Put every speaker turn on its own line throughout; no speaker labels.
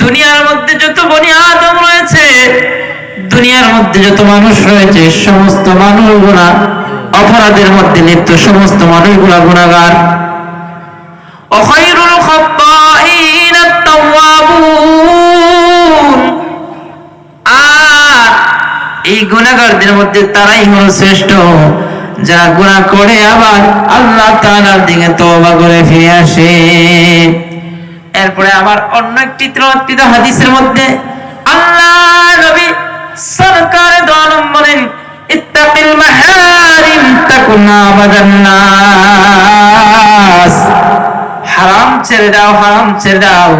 দুনিয়ার মধ্যে যত বনি আদম রয়েছে, দুনিয়ার মধ্যে যত মানুষ রয়েছে, সমস্ত মানুষগুলা অপরাধের মধ্যে লিপ্ত, সমস্ত মানুষগুলা গুনাহগার। খায়রুল খাত্তাঈন আত-তাওয়াবুন, আর এই গুনাহগারদের মধ্যে তারাই হলো শ্রেষ্ঠ যারা গুনাহ করে আবার আল্লাহ তাআলার দিকে তওবা করে ফিরে আসে। এরপরে আবার অন্য একটি তিলাওয়াতকৃত হাদিসের মধ্যে আল্লাহ নবী সরকার দু আলম বলেন, ইত্তাকিল মাহারিম তাকুন আবাদান নাস, হারাম ছেড়ে দাও, হারাম ছেড়ে দাও,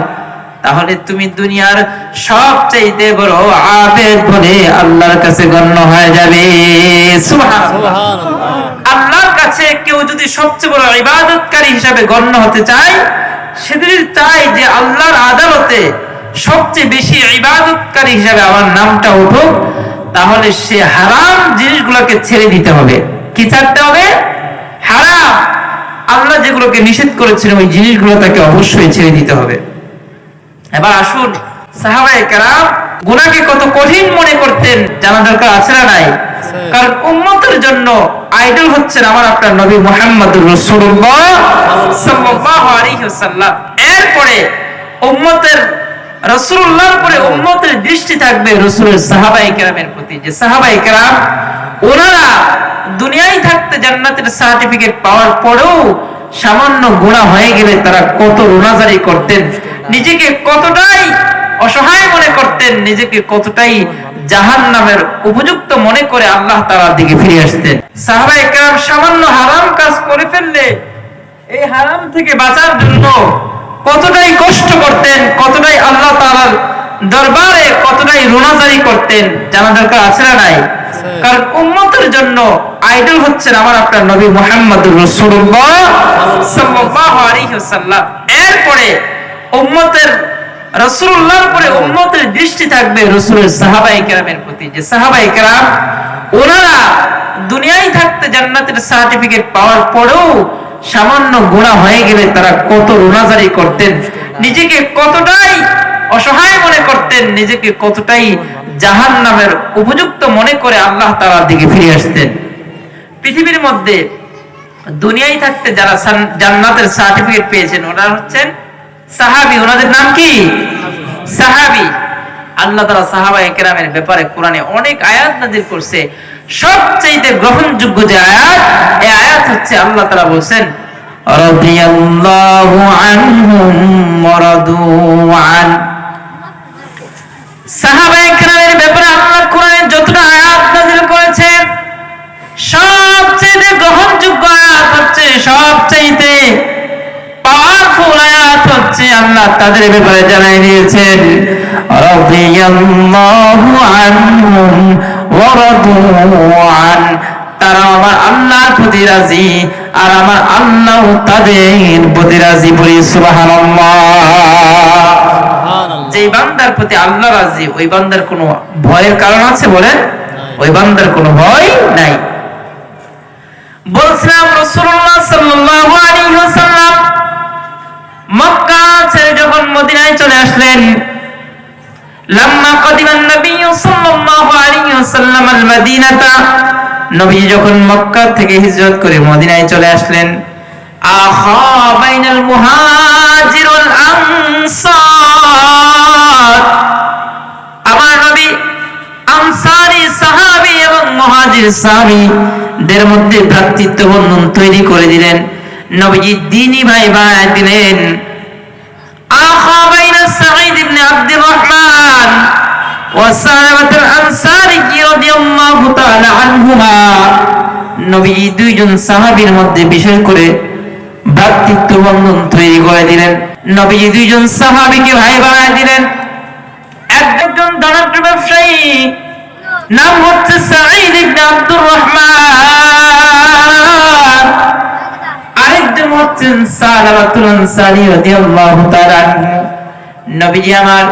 তাহলে তুমি দুনিয়ার সবচেয়ে বড় আবেদ বলে আল্লাহর কাছে গণ্য হয়ে যাবে। সুবহানাল্লাহ। আল্লাহর কাছে কেউ যদি সবচেয়ে বড় ইবাদতকারী হিসেবে গণ্য হতে চায়, সেদিন চাই যে আল্লাহর আদালতে সবচেয়ে বেশি ইবাদতকারী হিসেবে আমার নামটা উঠুক, তাহলে সে হারাম জিনিসগুলোকে ছেড়ে দিতে হবে। কি ছাড়তে হবে? হারাম, আল্লাহ যেগুলোকে নিষেধ করেছেন ওই জিনিসগুলো তাকে অবশ্যই ছেড়ে দিতে হবে। এবার আসুন, সাহাবায়ে কেরাম গুনাহকে কত কঠিন মনে করতেন জানা দরকার আছে না নাই? কারণ উম্মতের জন্য আইডল হচ্ছেন আমার আপনার নবী মুহাম্মদুর রাসূলুল্লাহ সাল্লাল্লাহু আলাইহি ওয়াসাল্লাম। এরপরে উম্মতের রাসূলুল্লাহর পরে উম্মতের দৃষ্টি থাকবে রাসূলের সাহাবায়ে কেরামের প্রতি, যে সাহাবায়ে কেরাম ওনারা দুনিয়ায় থাকতে জান্নাতের সার্টিফিকেট পাওয়ার পরেও সামান্য গুনাহ হয়ে গেলে তারা কত রোনাজারি করতেন, নিজেকে কতটাই অসহায় মনে করতেন, নিজেকে কতটাই জাহান্নামের উপযুক্ত মনে করে আল্লাহ তাআলার দিকে ফিরে আসতেন। সাহাবায়ে কেরাম সামান্য হারাম কাজ করে ফেললে এই হারাম থেকে বাঁচার জন্য কতটাই কষ্ট করতেন, কতটাই আল্লাহ তাআলার দরবারে কতটাই রোনাজারি করতেন জানা দরকার আছে না নাই? কারণ উম্মতের জন্য আইডল হচ্ছেন আমার আপনার নবী মুহাম্মদুর রাসূলুল্লাহ সাল্লাল্লাহু আলাইহি ওয়াসাল্লাম। এরপরে উম্মতের রাসূলুল্লাহর পরে উম্মতের দৃষ্টি থাকবে রাসূলের সাহাবায়ে কেরামের প্রতি, যে সাহাবায়ে কেরাম ওনারা দুনিয়ায় থাকতে জান্নাতের সার্টিফিকেট পাওয়ার পরেও সামান্য গুনাহ হয়ে গেলে তারা কত রোনাজারি করতেন, নিজেকে কতটাই অসহায় মনে করতেন, নিজেকে কতটাই জাহান্নামের উপযুক্ত মনে করে আল্লাহ তাআলার দিকে ফিরে আসতেন। পৃথিবীর মধ্যে দুনিয়ায় থাকতে যারা জান্নাতের সার্টিফিকেট পেয়েছেন ওনারা হচ্ছেন সাহাবী। ওনাদের নাম কি? সাহাবী। আল্লাহ তাআলা সাহাবায়ে কেরামের ব্যাপারে কোরআনে অনেক আয়াত নাযিল করছে। সবচেয়ে গ্রহণযোগ্য যে আয়াত, এই আয়াত হচ্ছে আল্লাহ তাআলা বলেন, রাদিয়াল্লাহু আনহুম ওয়া রাদু আন। সাহাবায়ে কেরামের ব্যাপারে আল্লাহ কোরআনে যতটা আয়াত নাযিল করেছেন, সবচেয়ে গ্রহণযোগ্য আয়াত হচ্ছে, সবচেয়ে পাওয়ারফুল আয়াত হচ্ছে আল্লাহ তাদের ব্যাপারে জানাই দিয়েছেন, রাদিয়াল্লাহু আনহুম ওয়া রাদু আন। তারা আমার আল্লাহর প্রতি রাজি আর আমার আল্লাহ তাদের প্রতি রাজি। বলি সুবহানাল্লাহ। যে বান্দার প্রতি আল্লাহ রাজি ওই বান্দার কোনো ভয়ের কারণ আছে? বলেন, ওই বান্দার কোনো ভয় নাই। বলছিলাম রাসূলুল্লাহ সাল্লাল্লাহু আলাইহি ওয়াসাল্লাম মক্কা ছেড়ে যখন মদিনায় চলে আসলেন, লাম্মা কাদিমান নবী সাল্লাল্লাহু আলাইহি ওয়াসাল্লাম আল মদিনাতা, নবী যখন মক্কা থেকে হিজরত করে মদিনায় চলে আসলেন, আখা বাইনাল মুহাজির ওয়াল আনসার, আমার নবী আনসারী সাহাবী এবং মুহাজির সাহাবীদের মধ্যে ভ্রাতৃত্ব বন্ধন তৈরি করে দিলেন। নবীজি দ্বীনি ভাই বানায় দিলেন। আখা বাইনা সাঈদ ইবনে আব্দুর রহমান ওয়া সালামাতুল আনসারী রাদিয়াল্লাহু তাআলা আনহুমা, নবীজি দুইজন সাহাবীর মধ্যে বিশেষ করে ভ্রাতৃত্ব বন্ধন তৈরি করে দিলেন। নবীজি দুইজন সাহাবীকে ভাই বানায় দিলেন। একজন ধনাঢ্য ব্যবসায়ী, নাম হচ্ছে সাঈদ ইবনে আব্দুর রহমান, আরেকজন হচ্ছেন সালামাতুল আনসারী রাদিয়াল্লাহু তাআলা আনহু। নবীজি আমার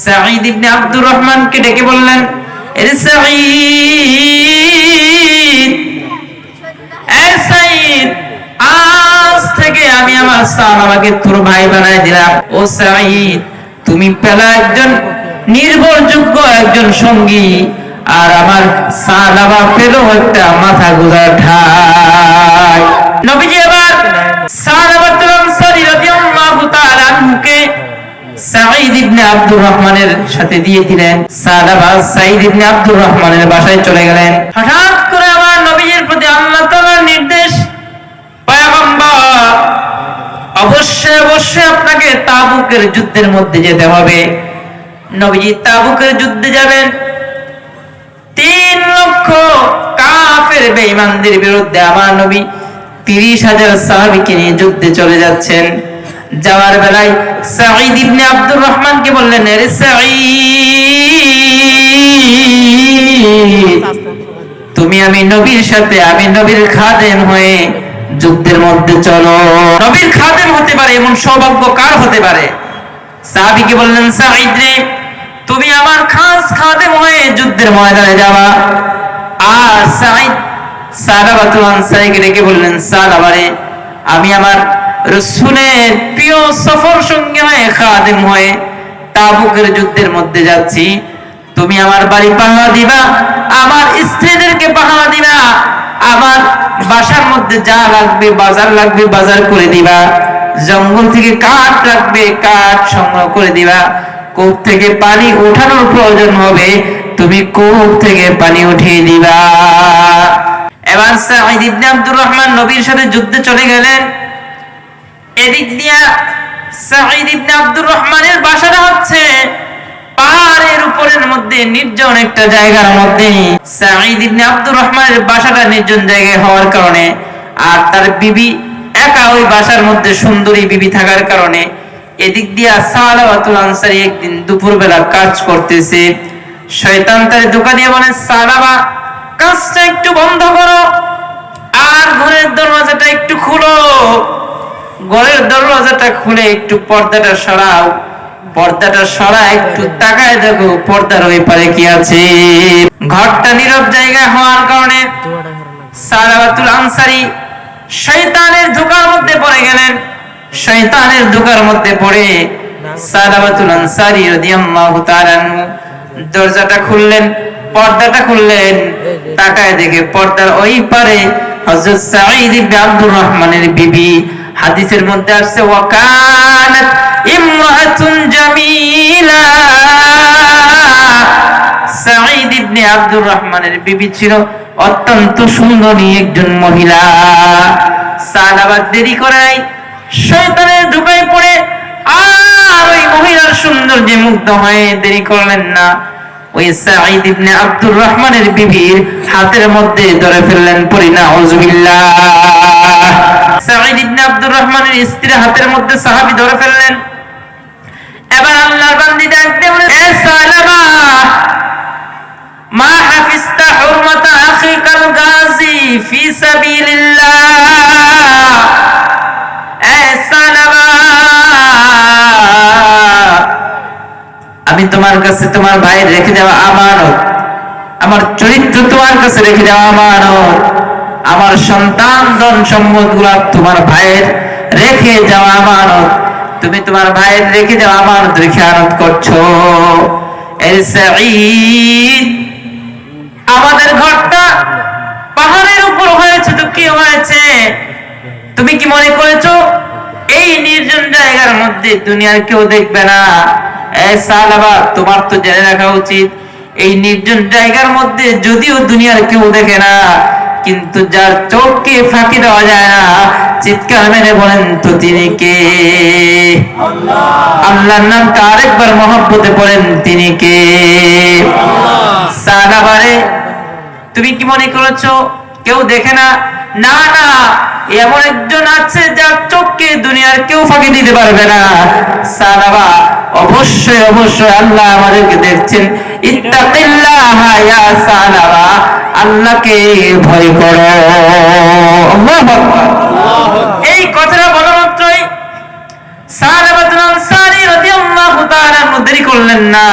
সাঈদ ইবনে আব্দুর রহমানকে ডেকে বললেন, এ সাঈদ, আজ থেকে আমি আমার সালাবাকে তোর ভাই বানায় দিলাম। ও সাঈদ, তুমি পেলা একজন নির্ভরযোগ্য একজন সঙ্গী, আর আমার সালাবা পেল একটা মাথা গোজার ঠাই। নবীজি এবার সালাবাতুল আনসারী রাদিয়াল্লাহু তাআলা আনহুকে সাঈদ ইবনে আব্দুর রহমানের সাথে দিয়ে দিলেন। সালাবা সাঈদ ইবনে আব্দুর রহমানের বাসায় চলে গেলেন। হঠাৎ করে আমার নবীজির প্রতি আল্লাহ তাআলার নির্দেশ, পয়গম্বর অবশ্যই অবশ্যই আপনাকে তাবুকের যুদ্ধের মধ্যে যেতে হবে। নবীজি তাবুকের যুদ্ধে যাবেন। 3 লক্ষ কাফের বেঈমানদের বিরুদ্ধে আমার নবী 30,000 সাহাবীকে নিয়ে যুদ্ধে চলে যাচ্ছেন। যাওয়ার বেলায় সাঈদ ইবনে আব্দুর রহমানকে বললেন, আরে সাঈদ, তুমি আমি নবীর সাথে, আমি নবীর খাদেম হয়ে যুদ্ধের মধ্যে চলো। নবীর খাদেম হতে পারে এমন সৌভাগ্য কার হতে পারে? সাহাবীকে বললেন, সাঈদ রে, তুমি আমার খাস খাদেম হয়ে যুদ্ধের ময়দানে যাবা। আর সাঈদ সালাবাতুল আনসারীকে ডেকে বললেন, সালাবা রে, আমি আমার রাসূলের প্রিয় সফর সঙ্গী হয়ে খাদেম হয়ে তাবুকের যুদ্ধের মধ্যে যাচ্ছি। তুমি আমার বাড়ি পাহারা দিবা, আমার স্ত্রীদেরকে পাহারা দিবা, আমার বাসার মধ্যে যা লাগবে, বাজার লাগবে, বাজার করে দিবা, জঙ্গল থেকে কাঠ লাগবে, কাঠ সংগ্রহ করে দিবা, কূপ থেকে পানি ওঠানোর প্রয়োজন হবে, তুমি কূপ থেকে পানি উঠিয়ে দিবা। এবার সাঈদ ইবনে আব্দুর রহমান নবীর সাথে যুদ্ধে চলে গেলেন। এদিক দিয়া সাঈদ ইবনে আব্দুর রহমানের বাসাটা হচ্ছে পাহাড়ের উপরের মধ্যে নির্জন একটা জায়গার মধ্যে। সাঈদ ইবনে আব্দুর রহমানের বাসাটা নির্জন জায়গায় হওয়ার কারণে, আর তার বিবি একা ওই বাসার মধ্যে সুন্দরী বিবি থাকার কারণে, এদিক দিয়া সালাবাতুল আনসারী একদিন দুপুরবেলা কাজ করতেছে। শয়তান তার ধোঁকা দিয়ে বলে, সালাবা, কাজটা একটু বন্ধ করো, আর ঘরের দরওয়াজাটা একটু খুলো, ঘরের দরওয়াজাটা খুলে একটু পর্দাটা সরাও, পর্দাটা সরা একটু তাকায় দেখো পর্দার ওই পারে কি আছে। ঘরটা নীরব জায়গা হওয়ার কারণে সালাবাতুল আনসারী শয়তানের ধোঁকার মধ্যে পড়ে গেলেন। শয়তানের ধোঁকার মধ্যে পড়ে সালাবাতুল আনসারী রাদিয়াল্লাহু তাআলা দরজাটা খুললেন, পর্দাটা খুললেন, তাকায় দেখে পর্দার ওই পারে হযরত সাঈদ ইবনে আব্দুর রহমানের বিবি। হাদিসের মধ্যে আসছে, ওয়াকানাত ইমরাতুন জামিলা, সাঈদ ইবনে আব্দুর রহমানের বিবি ছিল অত্যন্ত সুন্দরী একজন মহিলা। সালাবা দেরি করায় শয়তানের ধোঁকায় পড়ে আর ওই মহিলার সৌন্দর্যে মুগ্ধ হয়ে দেরি করলেন না, ওই সাঈদ ইবনে আব্দুর রহমানের বিবির হাতের মধ্যে ধরে ফেললেন। পড়ি নাউযুবিল্লাহ। সাঈদ ইবনে আব্দুর রহমানের স্ত্রীর হাতের মধ্যে সাহাবী ধরে ফেললেন। এবার আল্লাহর বান্দি ডাকতে বলে, এ সালামা, মা হাফিজতা হুরমাতা আখিকাল গাজী ফি সাবিলিল্লাহ। এ সালামা, আমি তোমার কাছে তোমার ভাইয়ের রেখে যাওয়া আমানত, আমার চরিত্র তোমার কাছে রেখে যাওয়া আমানত, আমার সন্তান ধন সম্পদ গুলা তোমার ভাইয়ের রেখে যাওয়া আমানত, তুমি তোমার ভাইয়ের রেখে যাওয়া আমানত রেখে আনত করছো। এ সাঈদ, আমাদের ঘরটা পাহাড়ের উপর হয়েছে তো কি হয়েছে? তুমি কি মনে করেছো এই নির্জন জায়গার মধ্যে দুনিয়ার কেউ দেখবে না? এ সালাবা, তোমার তো জেনে রাখা উচিত, এই নির্জন জায়গার মধ্যে যদিও দুনিয়ার কেউ দেখে না, কিন্তু যার চোখকে ফাঁকি দেওয়া যায় না, চিৎকার মেরে বলেন তো তিনি কে? আল্লাহর নামটা আরেকবার মহব্বতে পড়েন, তিনি কে? সালাবারে, তুমি কি মনে করেছো কেউ দেখে না? না না, এমন একজন আছে যার চোখকে দুনিয়ার কেউ ফাঁকি দিতে পারবে না। সালাবা, অবশ্যই অবশ্যই আল্লাহ আমাদেরকে দেখছেন। ইত্তাকিল্লাহ ইয়া সালাবা, আল্লাহকে ভয় করো। আল্লাহু আকবার। এই কথাটা বলা মাত্রই সালাবাতুল আনসারী রাদিয়াল্লাহু তাআলা দেরি করলেন না,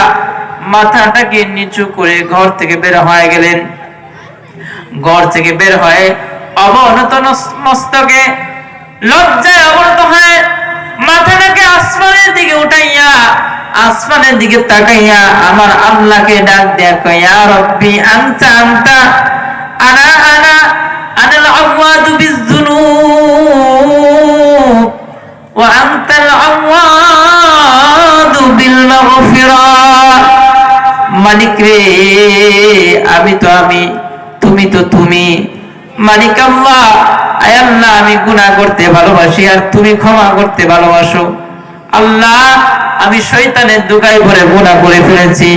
মাথাটাকে নিচু করে ঘর থেকে বের হয়ে গেলেন। ঘর থেকে বের হয়ে অবনত মস্তকে লজ্জায় অবনত হয়ে আসমানের দিকে তাকাইয়া আমার আল্লাহকে ডাক দেয়া কয়, ইয়া রব্বি আনতা আনতা আনা আনা আনাল আওয়াদু বিযুনুব ওয়া আনতাল আওয়াদু বিল মাগফিরাহ। মালিক রে, আমি তো আমি, তুমি তো তুমি। মালিক আল্লাহ, আয় আল্লাহ, আমি গুনাহ করতে ভালোবাসি আর তুমি ক্ষমা করতে ভালোবাসো। আল্লাহ, আমি শয়তানের দোকায় পড়ে গুনাহ করে ফেলেছি।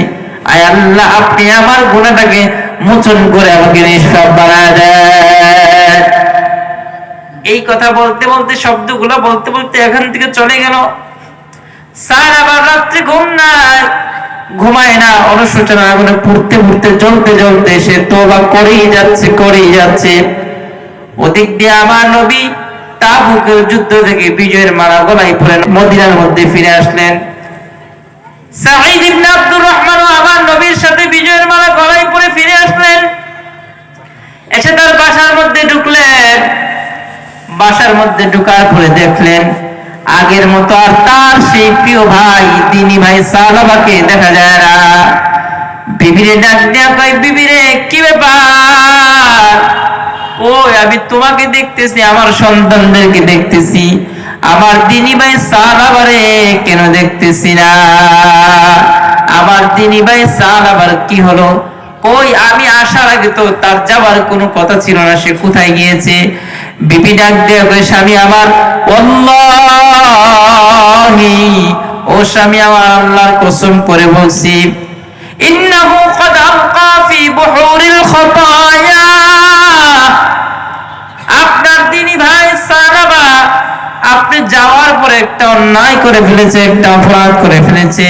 আয় আল্লাহ, আপনি আমার গুনাহটাকে মোচন করে আমাকে নিষ্পাপ বানায় দেন। এই কথা বলতে বলতে, শব্দগুলো বলতে বলতে এখান থেকে চলে গেল। স্যার আবার রাত্রে ঘুমায় না, অনুশোচনা আগুনে পুড়তে পুড়তে জ্বলতে জ্বলতে সে তওবা করেই যাচ্ছে। ওদিক দিয়ে আমার নবী তাবুকের যুদ্ধ থেকে বিজয়ের মালা গলায় পরে মদিনার মধ্যে ফিরে আসলেন। সাঈদ ইবনে আব্দুর রহমান আমার নবীর সাথে বিজয়ের মালা গলায় পরে ফিরে আসলেন। এসে তার বাসার মধ্যে ঢুকলেন। বাসার মধ্যে ঢুকার পরে দেখলেন আগের মতো আর তার সেই প্রিয় ভাই, দিনী ভাই সালাবাকে দেখা যায় না। বিবিরে ডাক দেয়া কয়, বিবিরে কি ব্যাপার? ওই আমি তোমাকে দেখতেছি, আমার সন্তানদেরকে দেখতেছি, আমার দিনী ভাই সালাবারে কেন দেখতেছি না? আমার দিনী ভাই সালাবার কি হলো? ওই আমি আসার আগে তো তার যাবার কোনো কথা ছিল না, সে কোথায় গিয়েছে? বিবি ডাক দেয়া কয়, স্বামী আমার, ওয়াল্লাহি, ও স্বামী আমার, আল্লাহর কসম করে বলছি, ইন্নাহু ক্বাদ আলকা ফি বুহুরিল খাতায়া, আপনার দিনী ভাই সালাবা আপনি যাওয়ার পরে একটা অন্যায় করে ফেলেছে, একটা অপরাধ করে ফেলেছে।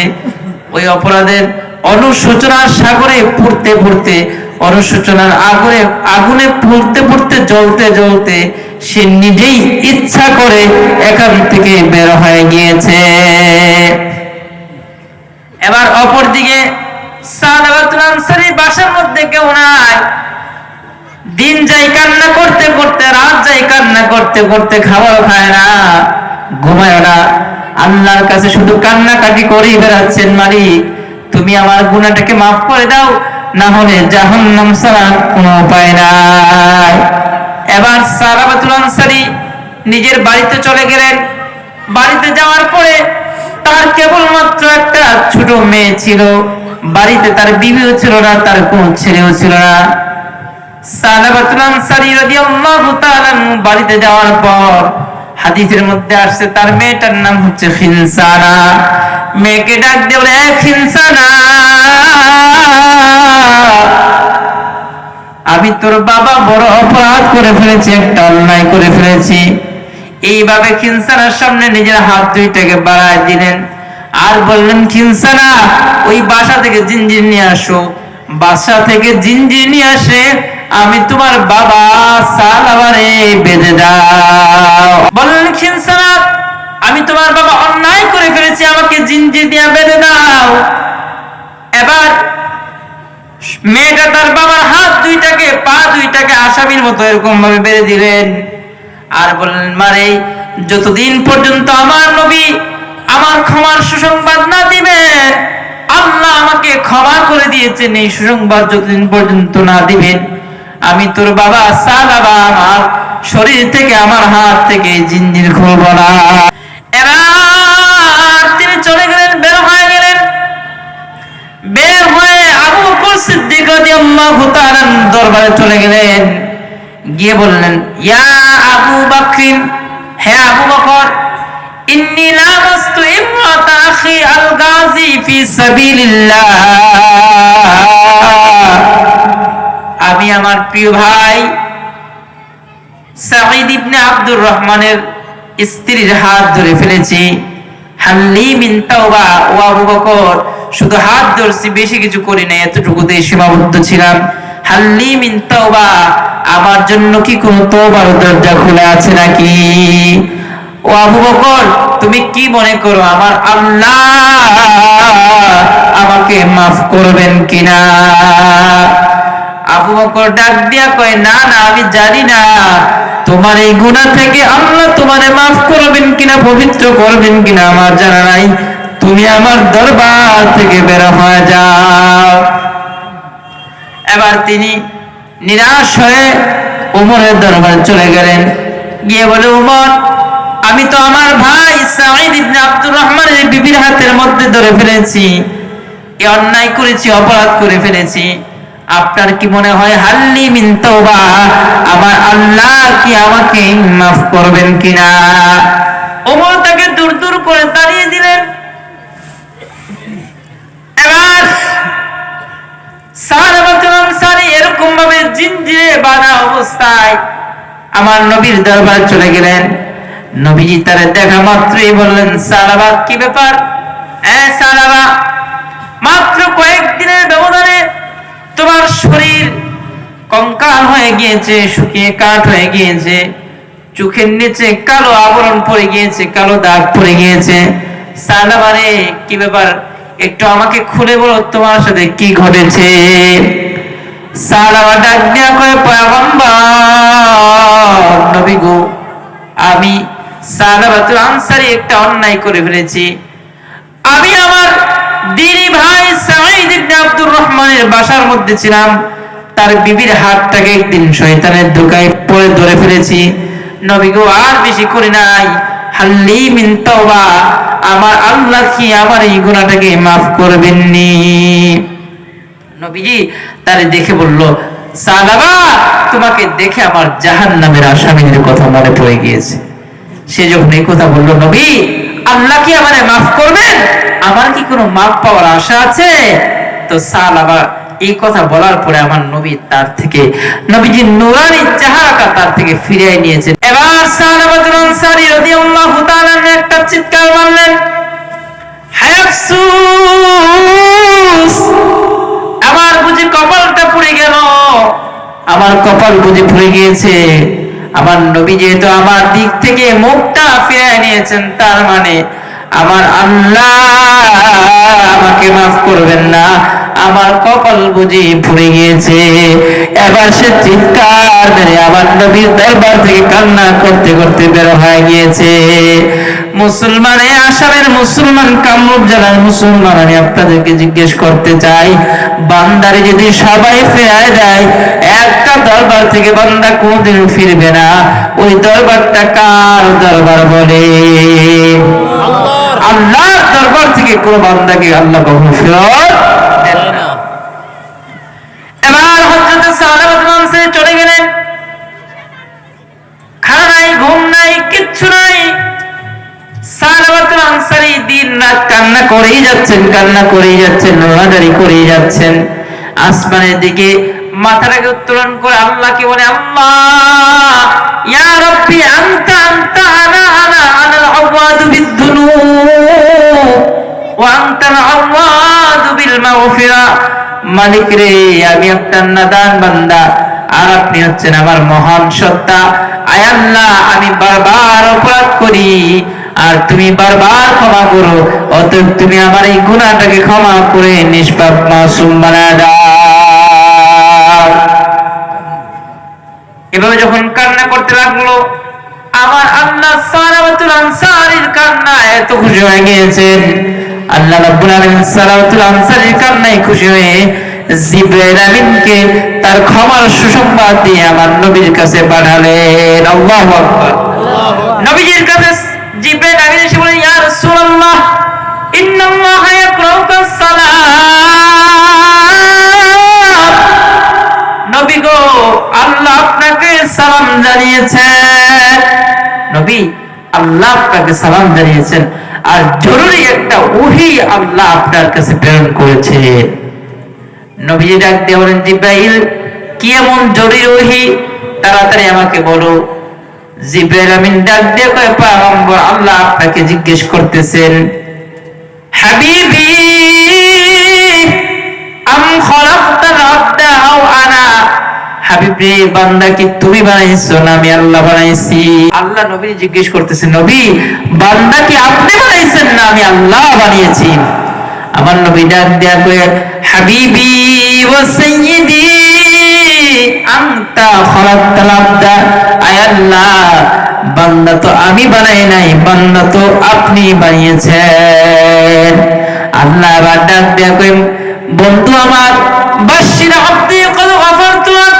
ওই অপরাধের অনুশোচনার সাগরে পুড়তে পুড়তে, অনুশোচনার আগুনে পুড়তে পুড়তে জ্বলতে জ্বলতে সে নিজেই ইচ্ছা করে এখান থেকে বের হয়ে গিয়েছে। এবার অপরদিকে সালাবাতুল আনসারী বাসার মধ্যে কেউ নাই। দিন যাই কান্না করতে করতে, রাত যাই কান্না করতে করতে, খাবার খায় না, ঘুমায় না, আল্লাহর কাছে শুধু কান্নাকাটি করেই বেড়াচ্ছেন, মালিক তুমি আমার গুনাহটাকে মাফ করে দাও, না হলে জাহান্নাম ছাড়া কোনো উপায় নাই। এবার সালাবাতুল আনসারী নিজের বাড়িতে চলে গেলেন। বাড়িতে যাওয়ার পরে তার কেবলমাত্র একটা ছোট মেয়ে ছিল, বাড়িতে তার বিবিও ছিল না, তার কোন ছেলেও ছিল না। সালাবাতুল আনসারী রাদিয়াল্লাহু তাআলা বাড়িতে যাওয়ার পর হাদিসের মধ্যে আসছে তার মেয়েটার নাম হচ্ছে খিনসানা। মেয়েকে ডাক দিয়ে বলে, খিনসানা, আমি তোর বাবা বড় অপরাধ করে ফেলেছি, একটা অন্যায় করে ফেলেছি। এইভাবে খিনসানার সামনে নিজের হাত দুইটাকে বাড়ায় দিলেন আর বললেন, খিনসানা, ওই বাসা থেকে জিঞ্জির নিয়ে আসো। বাসা থেকে জিঞ্জির নিয়ে আসে আমি তোমার বাবা সালাবারে বেঁধে দাও। বললেন, খিনসানা, আমি তোমার বাবা অন্যায় করে ফেলেছি, আমাকে জিঞ্জির দিয়ে বেঁধে দাও। এবার মেয়েটা তার বাবার হাত দুইটাকে, পা দুইটাকে আসামির মতো এরকম ভাবে বেঁধে দিলেন আর বললেন, মারে, যতদিন পর্যন্ত আমার নবী আমার ক্ষমার সুসংবাদ না দিবেন, আল্লাহ আমাকে ক্ষমা করে দিয়েছেন, এই সুসংবাদ যতদিন পর্যন্ত না দিবেন, আমি তোর বাবা সালাবা আমার শরীর থেকে, আমার হাত থেকে জিঞ্জির খুলব না। এবার তিনি চলে গেলেন, বের হয়ে গেলেন। বের হয়ে আবু বকর সিদ্দিক রাদিয়াল্লাহু তাআলা দরবারে চলে গেলেন। গিয়ে বললেন, ইয়া আবু বকর, হে আবু বকর, ইন্নী লামাস্তু ইমরাতা আখি আল গাজী ফি সাবিলিল্লাহ, আমি আমার প্রিয় ভাই সাঈদ ইবনে আব্দুর রহমানের স্ত্রীর হাত ধরে ফেলেছি। হাল্লি মিন তাওবা, ও আবু বকর, শুধু হাত ধরছি, বেশি কিছু করি নাই, এতটুকুতে সীমাবদ্ধ ছিলাম। হাল্লি মিন তাওবা, আমার জন্য কি কোনো তওবার দরজা খোলা আছে নাকি? ও আবু বকর, তুমি কি মনে করো আমার আল্লাহ আমাকে মাফ করবেন কিনা? আবু বকর ডাক দিয়া কয়, না না, আমি জানি না তোমার এই গুনাহ থেকে আল্লাহ তোমারে মাফ করবেন কিনা, পবিত্র করবেন কিনা আমার জানা নাই। তুমি আমার দরবার থেকে বের হয়ে যাও। এবার তিনি নিরাশ হয়ে উমরের দরবারে চলে গেলেন। গিয়ে বলে, উমর, আমি তো আমার ভাই সাঈদ ইবনে আব্দুর রহমানের বিবির হাতের মধ্যে ধরে ফেলেছি, এ অন্যায় করেছি, অপরাধ করে ফেলেছি। আপনার কি মনে হয় হাল্লি মিন তাওবা, আমার আল্লাহ কি আমাকে মাফ করবেন কিনা? ওমর তাকে দূর দূর করে তাড়িয়ে দিলেন। এবার সাহাবাতুল আনসারী এরকম ভাবে জিনজিরে বাঁধা অবস্থায় আমার নবীর দরবারে চলে গেলেন। নবীজি তারে দেখা মাত্রই বললেন, সালাবা, কি ব্যাপার? সালাবা, মাত্র কয়েকদিনের ব্যবধানে তোমার শরীর কঙ্কাল হয়ে গিয়েছে, শুকিয়ে কাঠ হয়ে গিয়েছে, চোখের নিচে কালো আবরণ পড়ে গিয়েছে, কালো দাগ পড়ে গিয়েছে। সালাবা রে, কি ব্যাপার? একটু আমাকে খুলে বলো, তোমার সাথে কি ঘটেছে? সালাবা ডাক দিয়া কয়, পয়গম্বর নবী গো, আমি সাহাবাতুল আনসারী একটা অন্যায় করে ফেলেছি। আমি আমার দিনী ভাই সাঈদ ইবনে আব্দুর রহমানের বাসার মধ্যে ছিলাম, তার বিবির হাতটাকে একদিন শয়তানের ধোঁকায় পড়ে ধরে ফেলেছি। নবী গো, আর বেশি করি নাই, হাল্লি মিন তাওবা, আমার আল্লাহ কি আমার এই গুনাহটাকে মাফ করবেননি? নবীজি তারে দেখে বলল, সালাবা, তোমাকে দেখে আমার জাহান্নামের আসামিদের কথা মনে পড়ে গিয়েছে। সে যখন এই কথা বলল, নবী, আল্লাহ কি আমারে মাফ করবেন? আমার কি কোনো মাফ পাওয়ার আশা আছে? তো সালাবা এই কথা বলার পরে আমার নবী তার থেকে, নবীজির নূরানী চেহারাটা তার থেকে ফিরিয়ে নিয়েছেন। এবার সাহাবাতুল আনসারী রাদিয়াল্লাহু তাআলা একটা চিৎকার মারলেন, হায় আফসোস, আমার বুঝি কপালটা পুড়ে গেল, আমার কপাল বুঝি পুড়ে গিয়েছে। আমার নবী যেহেতু আমার দিক থেকে মুখটা ফিরিয়ে নিয়েছেন, তার মানে আমার আল্লাহ আমাকে মাফ করবেন না, আমার কপাল বুঝি পুড়ে গিয়েছে। এবার সে চিৎকার মেরে আমার নবীর দরবার থেকে কান্না করতে করতে বের হয়ে গিয়েছে। মুসলমান, আসামের মুসলমান, কামরূপ জেলার মুসলমান, আমি আপনাদেরকে জিজ্ঞেস করতে চাই, বান্দারে যদি সবাই ফেরায় দেয়, একটা দরবার থেকে বান্দা কোনদিন ফিরবে না। ওই দরবারটা কার দরবার বলে? আল্লাহর দরবার থেকে কোন বান্দাকে আল্লাহ কখনো ফেরত দেন না। এবার হযরত সাহাবাতুল আনসারী চলে গেলেন। খাওয়া নাই, ঘুম নাই, কিচ্ছু নাই। সাহাবাতুল আনসারী দিন রাত কান্না করেই যাচ্ছেন, কান্না করেই যাচ্ছেন, নোয়াদারি করেই যাচ্ছেন। আসমানের দিকে মাথাটাকে উত্তোলন করে আল্লাহকে বলে, আল্লাহ, ইয়া রাব্বি, আনতা আনতা আনা আনা আনাল আওয়াদু বিদ্দুনুব ওয়া আনতাল আওয়াদু বিল মাগফিরা। মালিক রে, আমি একটা নাদান বান্দা, আর আপনি হচ্ছেন আমার মহান সত্তা। আয় আল্লাহ, আমি বারবার অপরাধ করি, আর তুমি বারবার ক্ষমা করো, অতএব তুমি আমার এই গুনাহটাকে ক্ষমা করে নিষ্পাপ মাসুম বানায় দাও। এভাবে যখন কান্না করতে লাগলো, আমার আল্লাহ সাহাবাতুল আনসারীর কান্না এত খুশি হয়ে গিয়েছেন, আল্লাহ রাব্বুল আলামিন সাহাবাতুল আনসারীর কান্নায় খুশি হয়ে জিবরাইল আমিনকে তার ক্ষমার সুসংবাদ দিয়ে আমার নবীর কাছে পাঠালেন। আল্লাহু আকবার। নবীজির কাছে জিবরাইল আমিন এসে বলেন, ইয়া রাসূলুল্লাহ, ইন্নাল্লাহা ইয়াকরাউকা সালাম। নবী গো, আল্লাহ আপনাকে সালাম জানিয়েছেন। নবী, আল্লাহ আপনাকে সালাম জানিয়েছেন, আর জরুরি একটা ওহী আল্লাহ আপনার কাছে প্রেরণ করেছে। নবীজি ডাক দিয়ে বলেন, জিবরাইল, কি এমন জরুরি ওহী? তাড়াতাড়ি আমাকে বলো। জিবরাইল আমিন ডাক দিয়ে কয়, পয়গম্বর, আল্লাহ আপনাকে জিজ্ঞেস করতেছেন, হাবিবি আম খলাকতাল আবদা আও আনা? হাবিব রে, বান্দা কি তুমি বানাইছো না আমি আল্লাহ বানাইছি? আল্লাহ নবী জিজ্ঞেস করতেছেন, নবী, বান্দা কি আপনি বানাইছেন না আমি আল্লাহ বানিয়েছি? আমার নবী ডাক দেয়া কয়, হাবিবি ওয়া সাইয়্যিদি আনতা খলাকতাল আবদা। আয় আল্লাহ, বান্দা তো আমি বানাই নাই, বান্দা তো আপনি বানিয়েছেন। আল্লাহ আবার ডাক দিয়া কই, বন্ধু আমার, বাশশির আব্দি ক্বাদ গাফারতু লাক,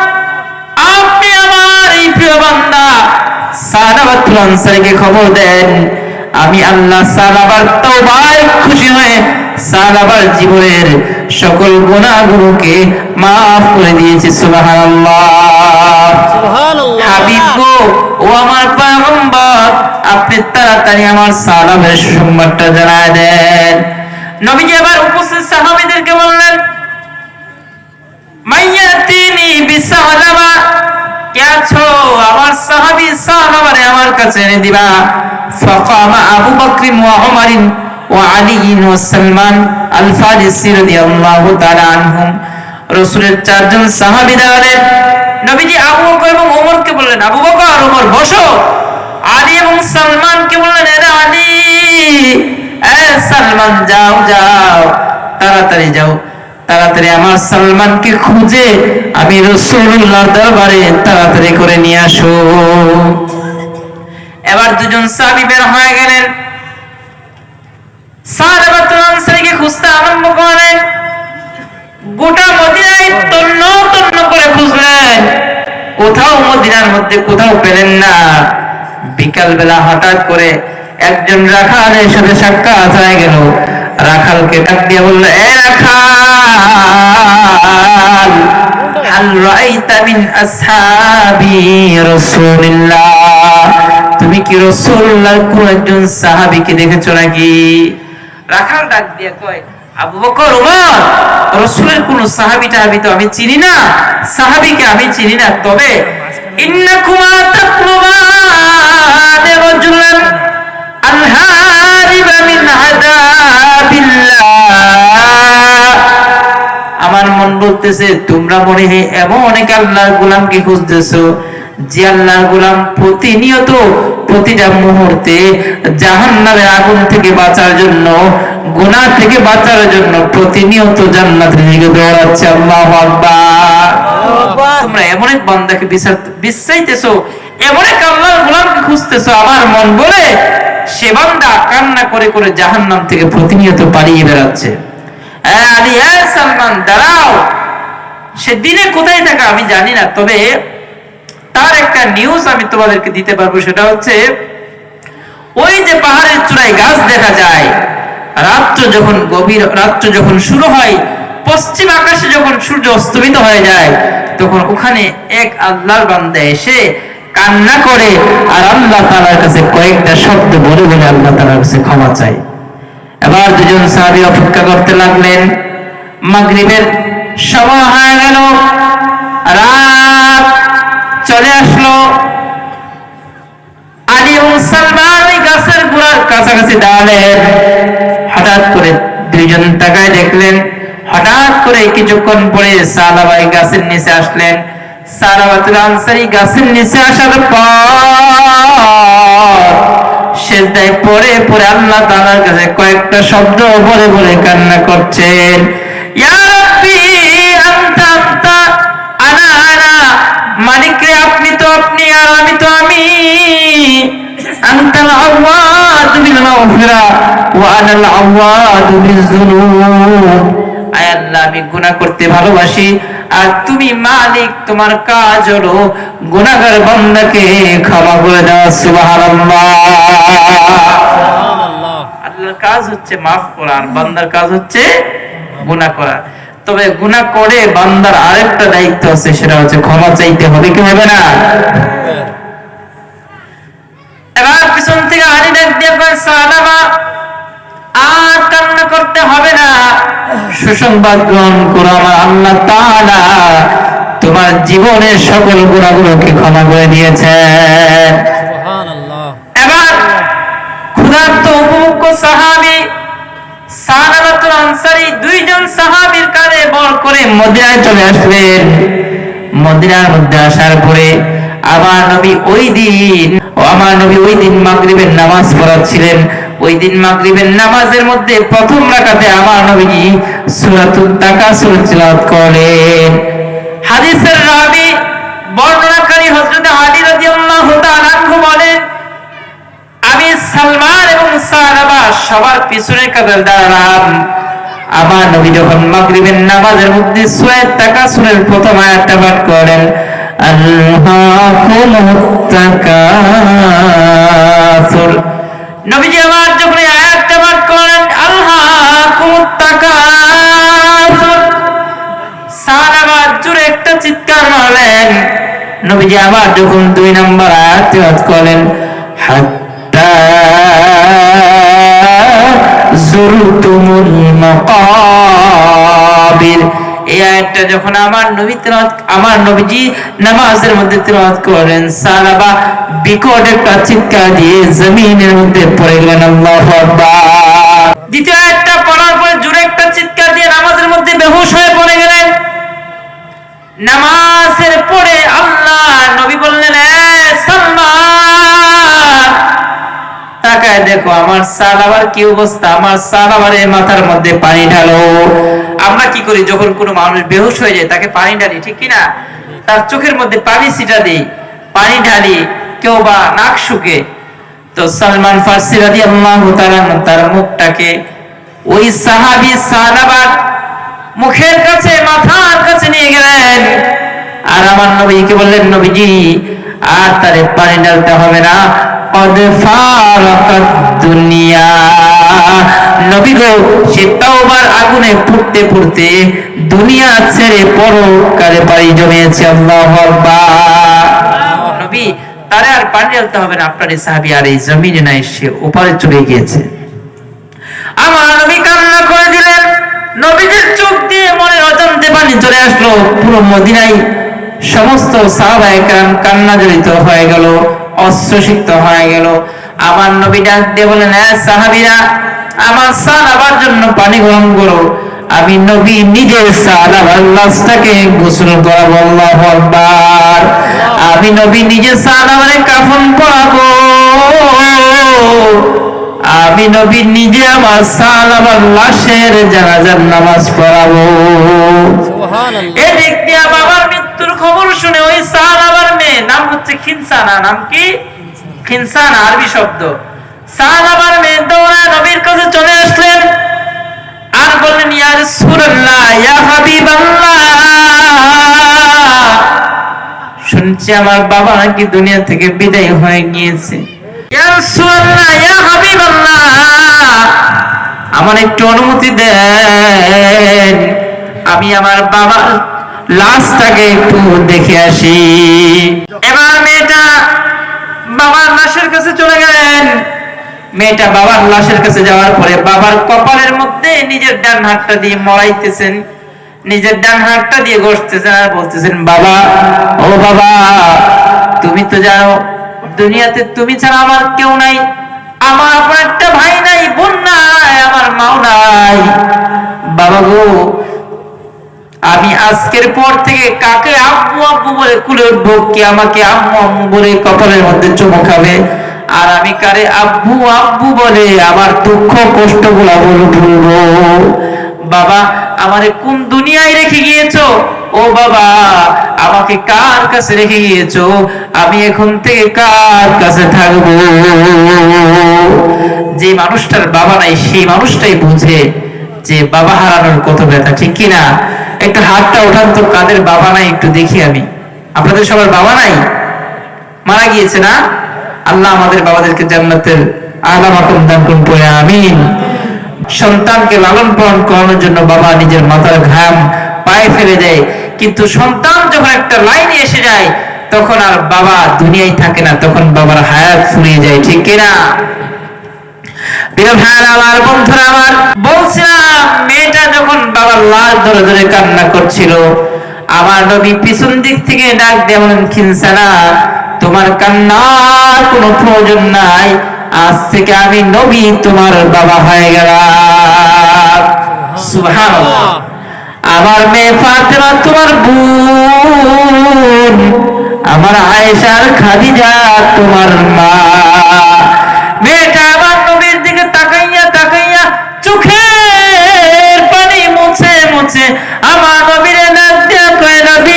আপনি আমার এই প্রিয় বান্দা সালাবাতুল আনসারীকে খবর দেন, আমি আল্লাহ সালাবার তওবায় খুশি হয়ে সালাবার জীবনের সকল গুনাহগুলোকে maaf করে দিয়েছি। সুবহানাল্লাহ, সুবহানাল্লাহ। হাবিব গো, ও আমার পয়গম্বর, আপনি তাড়াতাড়ি আমার সালামের সুসংবাদটা জানায় দেন। নবীজি আবার উপস্থিত সাহাবীদেরকে বললেন, মাইয়াতিনি বিসালামা, কে আছো আমার সাহাবী সাহাবারে আমার কাছে এনে দিবা। ফাকামা আবু বকর ওয়া উমর ওয়া আলী ওয়া সালমান আল ফারিসি রাদিয়াল্লাহু তাআলা আনহুম, রাসূলের চারজন সাহাবী দাঁড়ালেন। নবীজি আবু বকর এবং ওমরকে বললেন, আবু বকর ওমর বসো। আলী এবং সালমানকে বললেন, এরা আলী, এ সালমান যাও যাও, তাড়াতাড়ি যাও, তাড়াতাড়ি আমার সালমানকে খুঁজে আমি রাসূলুল্লাহর দরবারে তাড়াতাড়ি করে নিয়ে আসো। এবার দুজন সাহাবী বের হয়ে গেলেন, সালাবাতুল আনসারীকে খুঁজতে আরম্ভ করলেন। গোটা মদিনায় তন্ন তন্ন করে খুঁজলেন, কোথাও মদিনার মধ্যে কোথাও পেলেন না। বিকাল বেলা হঠাৎ করে একজন রাখালের সাথে সাক্ষাৎ হয়ে গেল। রাখালকে ডাক দিয়ে বলল, এ রাখাল, হাল রাআইতা মিন আসহাবি রাসূলিল্লাহ, তুমি কি রাসূলুল্লাহর কোন একজন সাহাবীকে দেখেছো নাকি? রাখাল ডাক দিয়ে কয়, আবু বকর ওমর, রাসূলের কোন সাহাবী টাহাবী তো আমি চিনি না, সাহাবীকে আমি চিনি না, তবে ইন্নাকুমা তাকলুবান রাজুলান আল হারিবা মিন আযাবিল্লাহ, আমার মন বলতেছে তোমরা মনে হয় এমন অনেক আল্লাহর গোলামকে খুঁজতেছো যে আল্লাহর গোলাম প্রতিনিয়ত প্রতিটা মুহূর্তে জাহান্নামের আগুন থেকে বাঁচার জন্য, গুনাহ থেকে বাঁচার জন্য প্রতিনিয়ত জান্নাতের দিকে দৌড়াচ্ছে। আল্লাহু আকবার। তোমরা এমন এক বান্দাকে বিচাইতেছো, এমন এক আল্লাহর গোলামকে খুঁজতেছো, আমার মন বলে সে বান্দা কান্না করে করে জাহান্নাম থেকে প্রতিনিয়ত পালিয়ে বেড়াচ্ছে। আলী, সালমান দাঁড়াও, সে দিনে কোথায় থাকে আমি জানি না, তবে তার একটা নিউজ আমি তোমাদেরকে দিতে পারবো। সেটা হচ্ছে, ওই যে পাহাড়ের চূড়ায় গাছ দেখা যায়, রাত্র যখন গভীর রাত্র যখন শুরু হয়, পশ্চিম আকাশে যখন সূর্য অস্তমিত হয়ে যায়, তখন ওখানে এক আল্লাহর বান্দা এসে কান্না করে আর আল্লাহ তাআলার কাছে কয়েকটা শব্দ বলে বলে আল্লাহ তাআলার কাছে ক্ষমা চায়। এবার দুজন সাহাবী অপেক্ষা করতে লাগলেন। মাগরিবের সময় হয়ে গেল, রাত চলে আসলো। আলী এবং সালমান ওই গাছের গোড়ার কাছাকাছি দাঁড়ালেন। হঠাৎ করে দুইজন তাকায় দেখলেন, হঠাৎ করে কিছুক্ষণ পরে সালাবা গাছের নিচে আসলেন। সালাবাতুল আনসারী গাছের নিচে আসার পর সিজদায় পড়ে পড়ে আল্লাহ তাআলার কাছে কয়েকটা শব্দ বলে বলে কান্না করছেন। ইয়া রাব্বি আনতা আনতা আনা আনা, মালিক রে আপনি তো আপনি আর আমি তো আমি। আনতাল আওয়াদ বিল মাগফিরা ওয়া আনাল আওয়াদ বিযুনুব, আয় আল্লাহ আমি গুনাহ করতে ভালোবাসি আর তুমি মালিক, তোমার কাজ হলো গুনাহগার বান্দাকে ক্ষমা করে দেওয়া। সুবহানাল্লাহ, সুবহানাল্লাহ। আল্লাহর কাজ হচ্ছে maaf করা আর বান্দার কাজ হচ্ছে গুনাহ করা। তবে গুনাহ করে বান্দার আরেকটা দায়িত্ব আছে, সেটা হচ্ছে ক্ষমা চাইতে হবে, কি হবে না? এবার পিছন থেকে আলী ডাক দিয়ে কয়, সালামা আর কান্না করতে হবে না, সুসংবাদ গ্রহণ করো, আমার আল্লাহ তাআলা তোমার জীবনের সকল গুনাহগুলোকে ক্ষমা করে দিয়েছেন। সুবহানাল্লাহ। এবার ক্ষুধার্ত উপভোগ্য সাহাবী সালাবাতুল আনসারী দুইজন সাহাবীর কাঁধে বর করে মদিনায় চলে আসলেন। মদিনার মধ্যে আসার পরে আমার নবী ওই দিন মাগরিবের নামাজ পড়াচ্ছিলেন। ওই দিন মাগরিবের নামাজের মধ্যে প্রথম রাকাতে আমার নবীজি সূরাতুত তাকাসুর তিলাওয়াত করেন। হাদিসের রাবী বর্ণনাকারী হযরত আলী রাদিয়াল্লাহু তাআলা আনহু বলেন, আমি সালমান এবং সাহাবা সবার পিছনে কাতার দাঁড়ালাম। আমার নবী যখন মাগরিবের নামাজের মধ্যে সূরা তাকাসুরের প্রথম আয়াতটা পাঠ করেন, আল্লাহুমুত তাকাসুর, নবীজি আমার যখন এই আয়াতটা পাঠ করেন আল্লাহুমুত তাকাসুর, সাহাবা জোরে একটা চিৎকার মারলেন। নবীজি আবার যখন 2 নম্বর আয়াত তেলাওয়াত করেন, হাত্তা যুরতুমুল মাকাবির, এই আয়াতটা যখন আমার নবীজি নামাজের মধ্যে তেলাওয়াত করেন, সাহাবা বিকট একটা চিৎকার দিয়ে জমিনের মধ্যে পড়ে গেলেন। আল্লাহু আকবার। দ্বিতীয় আয়াতটা পড়ার পরে জোরে একটা চিৎকার দিয়ে নামাজের মধ্যে বেহুশ হয়ে পড়ে গেলেন। নামাজের পরে আল্লাহ নবী বললেন, সালমান তাকায় দেখো আমার সাহাবার কি অবস্থা, আমার সাহাবারের মাথার মধ্যে পানি ঢালো। আমরা কি করি যখন কোনো মানুষ বেহুশ হয়ে যায় তাকে পানি ঢালি, ঠিক কিনা? তার চোখের মধ্যে পানি ছিটা দিই, পানি ঢালি, কেউ বা নাক শুকে। তো সালমান ফারসি রাদিয়াল্লাহু তাআলা তার মুখটাকে ওই সাহাবী সাহাবার মুখের কাছে, মাথার কাছে নিয়ে গেলেন। আর আমার নবীকে বললেন, নবীজি আর তারে পানি ঢালতে হবে না, কদ ফারাকাত দুনিয়া। নবী গো, সে তাওবার আগুনে পুড়তে পুড়তে দুনিয়া ছেড়ে পরকালে পাড়ি জমিয়েছে। আল্লাহু আকবার। নবী তারে আর পানি ঢালতে হবে না, আপনার এই সাহাবী আর এই জমিনে নাই, সে ওপারে চলে গিয়েছে। আমার নবী কান্না করে দিলেন। নবীজির চোখ দিয়ে মনের অজান্তে পানি চলে আসলো। পুরো মদিনায় সমস্ত সাহাবায়ে কেরাম কান্না জড়িত হয়ে গেল, অশ্রুসিক্ত হয়ে গেল। আমার নবী ডাক দিয়ে বলেন, সাহাবীরা আমার সাহাবার জন্য পানি গরম করো, আমি নবী নিজে সাহাবার লাশটাকে গোসল করাবো। আল্লাহু আকবার। আমি নবী নিজে সাহাবারে কাফন পরাবো, আমি নবী নিজে আমার সাহাবার লাশের জানাজার নামাজ পড়াবো। সুবহানাল্লাহ। এদিক দিয়ে বাবার মৃত্যুর খবর শুনে ওই সাহাবার মেয়ে, নাম হচ্ছে খিনসানা, নাম কি? খিনসানা, আরবি শব্দ। সাহাবার মেয়ে দৌড়ে নবীর কাছে চলে আসলেন আর বললেন, ইয়া রাসূলুল্লাহ, ইয়া হাবিবাল্লাহ, শুনছি আমার বাবা নাকি দুনিয়া থেকে বিদায় হয়ে গিয়েছে। ইয়া রাসূলুল্লাহ, ইয়া হাবিবাল্লাহ, আমার একটু অনুমতি দেন, আমি আমার বাবার লাশটাকে একটু দেখে আসি। এবার মেয়েটা বাবার লাশের কাছে চলে গেলেন। মেয়েটা বাবার লাশের কাছে যাওয়ার পরে বাবার কপালের মধ্যে নিজের ডান হাতটা দিয়ে মরাইতেছেন, নিজের ডান হাতটা দিয়ে ঘষতেছেন আর বলতেছেন, বাবা, ও বাবা, তুমি তো জানো দুনিয়াতে তুমি ছাড়া আমার কেউ নাই, আমার আপনার একটা ভাই নাই, বোন নাই, আমার মাও নাই। বাবা গো, আমি আজকের পর থেকে কাকে আম্মু আম্মু বলে কুলে উঠবো, কে আমাকে আম্মু আম্মু বলে কপালের মধ্যে চুমু খাবে, আর আমি কারে আব্বু আব্বু বলে আমার দুঃখ কষ্ট গুলা বলবো। বাবা, আমারে কোন দুনিয়ায় রেখে গিয়েছো? ও বাবা, আমাকে কার কাছে রেখে গিয়েছো? আমি এখন থেকে কার কাছে থাকবো? যে মানুষটার বাবা নাই সেই মানুষটাই বুঝে যে বাবা হারানোর কত ব্যথা, ঠিক কিনা? একটু হাতটা ওঠান তো, কাদের বাবা নাই একটু দেখি আমি। আপনাদের সবার বাবা নাই, মারা গিয়েছে না? আল্লাহ আমাদের বাবাদেরকে জান্নাতের আলা মাকাম দান করুন, পড়ে আমিন। সন্তানকে লালন পালন করানোর জন্য বাবা নিজের মাথার ঘাম পায়ে ফেলে দেয়, কিন্তু সন্তান যখন একটা লাইনে এসে যায় তখন আর বাবা দুনিয়ায় থাকে না, তখন বাবার হায়াত ফুরিয়ে যায়, ঠিক কিনা? প্রিয় ভাইরা আমার, বন্ধুরা আমার, বলছিলাম মেয়েটা যখন বাবার লাশ ধরে ধরে কান্না করছিল, আমার নবী পিছন দিক থেকে ডাক দিয়ে বলেন, খিনসানা, তোমার কান্নার কোনো প্রয়োজন নাই, আজ থেকে আমি নবী তোমার বাবা হয়ে গেলাম। সুবহানাল্লাহ। আমার মেয়ে ফাতেমা তোমার বোন, আমার আয়েশা আর খাদিজা তোমার মা। মেয়েটা আমার নবীর দিকে তাকাইয়া তাকাইয়া চোখের পানি মুছে মুছে আমার নবীর ডাক দিয়া কয়, নবী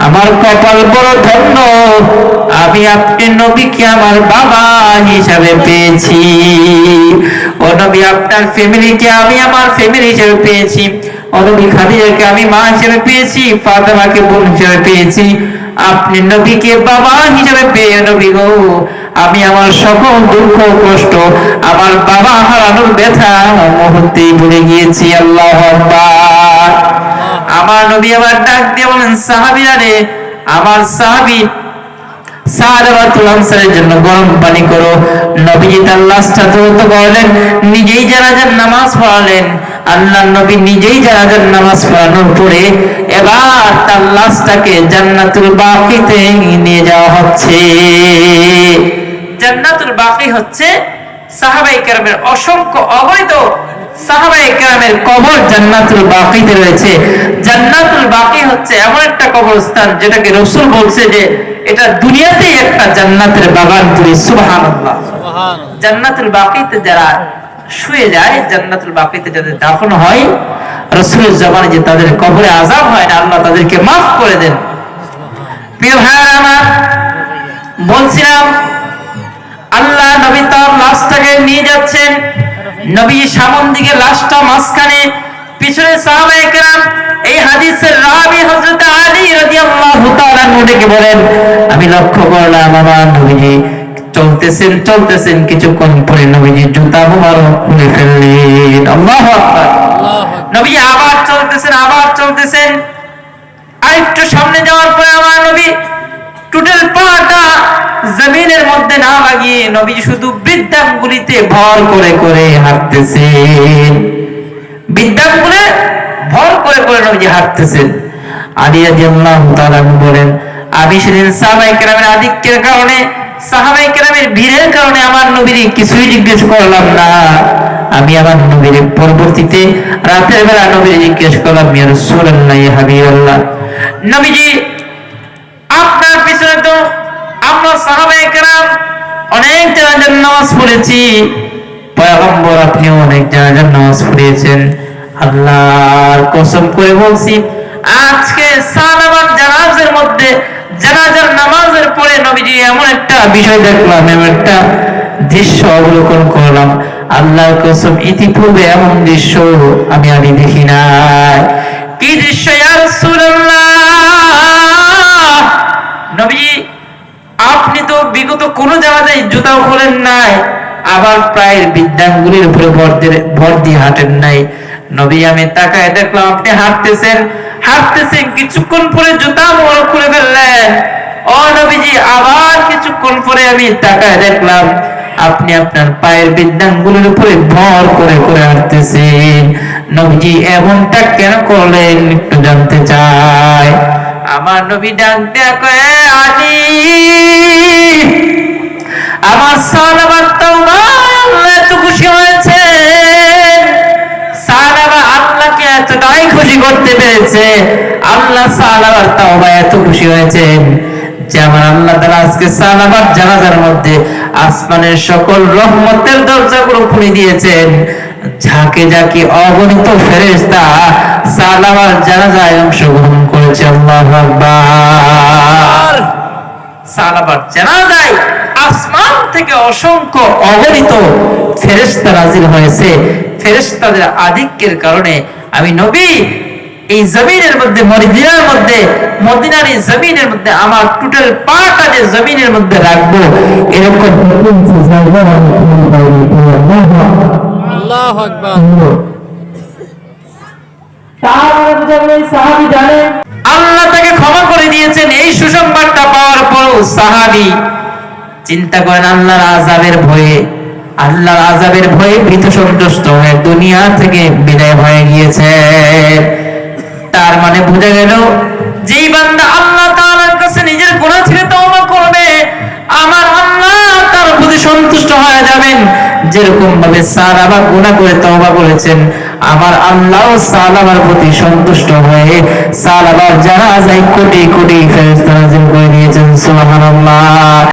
আমার কপাল বড় ধন্য, আমি আপনি নবীকে আমার বাবা হিসাবে পেয়েছি। ও নবী, আপনার ফ্যামিলিকে আমি আমার ফ্যামিলি হিসেবে পেয়েছি। ও নবী, খাদিজাকে আমি মা হিসেবে পেয়েছি, ফাতেমাকে বোন হিসেবে পেয়েছি। আপনি নবীকে বাবা হিসেবে পেয়ে নবী গো, আমি আমার সকল দুঃখ কষ্ট, আমার বাবা হারানোর ব্যথা মুহূর্তেই ভুলে গিয়েছি। আল্লাহু আকবার। আমার নবী আবার ডাক দিয়ে বলেন, সাহাবীরা রে, আমার সাহাবী সাহাবাতুল আনসারের জন্য গরম পানি করো। নবীজি তার লাশটা ধৌত করলেন, নিজেই জানাজার নামাজ পড়ালেন। আল্লাহর নবী নিজেই জানাজার নামাজ পড়ানোর পরে এবার তার লাশটাকে জান্নাতুল বাকিতে নিয়ে যাওয়া হচ্ছে। জান্নাতুল বাকি হচ্ছে সাহাবায়ে কেরামের অসংখ্য অবৈধ সাহাবায়ে কেরামের কবর জান্নাতুল বাকিতে রয়েছে। জান্নাতুল বাকি হচ্ছে এমন একটা কবরস্থান যেটাকে রাসূল বলছে যে এটা দুনিয়াতেই একটা জান্নাতের বাগান তৈরি। সুবহানাল্লাহ। জান্নাতুল বাকিতে যারা শুয়ে যায়, জান্নাতুল বাকিতে যাদের দাফন হয়, রাসূলের জামানায় যে তাদের কবরে আযাব হয় না, আল্লাহ তাদেরকে মাফ করে দেন। প্রিয় ভাইরা আমার, বলছিলাম আল্লাহ নবী তার লাশটাকে নিয়ে যাচ্ছেন। নবী সামন দিকে, লাশটা মাঝখানে, পিছনে সাহাবায়ে কেরাম। এই হাদিসের রাবী হযরত আলী রাদিয়াল্লাহু তাআলা ডেকে বলেন, আমি লক্ষ্য করলাম আমার নবীজি চলতেছেন, কিছুক্ষণ পরে নবীজি জুতা মোবারক খুলে ফেললেন। আল্লাহু আকবার। নবী আবার চলতেছেন। আরেকটু সামনে যাওয়ার পরে আমার নবী টোটাল পাটা জমিনের মধ্যে না লাগিয়ে নবী শুধু বৃদ্ধাঙ্গুলিতে ভর করে করে হাঁটতেছেন। বৃদ্ধাঙ্গুলে ভর করে করে নবী হাঁটতেছেন। আলী রাদিয়াল্লাহু তাআলা বলেন, আমি সেদিন সাহাবায়ে কেরামের আধিক্যের কারণে, সাহাবায়ে কেরামের ভিড়ের কারণে আমার নবীর কিছুই জিজ্ঞেস করলাম না। আমি আমার নবীর পরবর্তীতে রাতের বেলা নবীর জিজ্ঞেস করলাম, ইয়া রাসূলুল্লাহ, ইয়া হাবিবাল্লাহ, নবীজি আপনার পিছনে তো আমরা সাহাবায়ে কেরাম অনেক জানাজার নামাজ পড়েছি, পয়গম্বর আপনিও অনেক জানাজার নামাজ পড়িয়েছেন। আল্লাহর কসম করে বলছি, আজকে সালাবার জানাজার মধ্যে জানাজার নামাজের পরে নবীজি এমন একটা বিষয় দেখলাম, এমন একটা দৃশ্য অবলোকন করলাম, আল্লাহর কসম ইতিপূর্বে এমন দৃশ্য আমি দেখি নাই। কি দৃশ্য ইয়া রাসূলুল্লাহ? নবী আপনি তো বিগত কোন জানাজায় জুতাও খোলেন নাই, আবার প্রায় বৃদ্ধাঙ্গুলির উপরে ভর দিয়ে হাঁটেন নাই। নবী আমি তাকায় দেখলাম আপনি হাঁটতেছেন, কিছুক্ষণ পরে জুতা মোবারক খুলে ফেললেন। ও নবীজি, আবার কিছুক্ষণ পরে আমি তাকায় দেখলাম আপনি আপনার পায়ের বৃদ্ধাঙ্গুলির উপরে ভর করে করে হাঁটতেছেন। নবীজি এমনটা কেন করলেন একটু জানতে চাই। আমার নবী ডাক দেয়া কয়ে, আলী, আমার সাহাবার তওবা আল্লাহ এত খুশি হয়েছে, সাহাবা আল্লাহকে এতটাই খুশি করতে পেরেছে, আল্লাহ সাহাবার তওবা এত খুশি হয়েছেন যে আমার আল্লাহ তাআলা আজকে সাহাবার জানাজার মধ্যে আসমানের সকল রহমতের দরজাগুলো খুলে দিয়েছেন। ঝাঁকে ঝাঁকে অগণিত ফেরেশতা সাহাবার জানাজায় অংশগ্রহণ করেছে। আল্লাহু আকবার। সাহাবার জানাজায় আসমান থেকে অসংখ্য অগণিত ফেরেশতা নাযিল হয়েছে। ফেরেশতাদের আধিক্যের কারণে আমি নবী এই জমিনের মধ্যে, মদিনার এই জমিনের মধ্যে আমার টোটাল পাটা যে জমিনের মধ্যে রাখবো, এরকম আল্লাহু আকবার। সাহাবী জানে আল্লাহ তাকে ক্ষমা করে দিয়েছেন। এই সুসংবাদটা পাওয়ার পর সাহাবী চিন্তা করেন আল্লাহর আযাবের ভয়ে ভীত সন্তুষ্ট হয়ে দুনিয়া থেকে বিদায় হয়ে গিয়েছে। তার মানে বোঝা গেল, যেই বান্দা আল্লাহ তাআলার কাছে নিজের গুনাহ ছেড়ে তওবা করবে, আমার আল্লাহ তার প্রতি সন্তুষ্ট হয়ে যাবেন। যেরকম ভাবে সাহাবা গুনাহ করে তওবা করেছেন, আমার আল্লাহ সাহাবার প্রতি সন্তুষ্ট হয়ে সাহাবার জানাজায় কোটি কোটি ফেরেশতা নাযিল করে দিয়েছেন। সুবহানাল্লাহ।